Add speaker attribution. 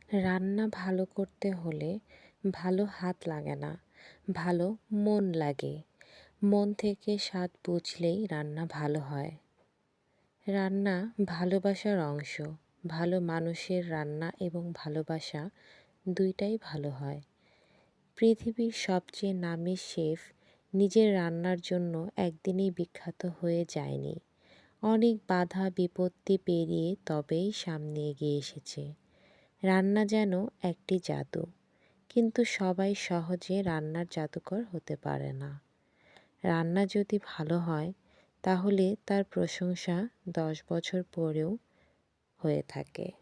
Speaker 1: রান্না ভালো করতে হলে ভালো হাত লাগে না, ভালো মন লাগে। মন থেকে স্বাদ বুঝলেই রান্না ভালো হয়। রান্না ভালোবাসার অংশ। ভালো মানুষের রান্না এবং ভালোবাসা দুইটাই ভালো হয়। পৃথিবীর সবচেয়ে নামী শেফ নিজের রান্নার জন্য একদিনেই বিখ্যাত হয়ে যায়নি। অনেক বাধা বিপত্তি পেরিয়ে তবেই সামনে এগিয়ে এসেছে। রান্না যেন একটি জাদু, কিন্তু সবাই সহজে রান্নার জাদুকর হতে পারে না। রান্না যদি ভালো হয় তাহলে তার প্রশংসা 10 বছর পরেও হয়ে থাকে।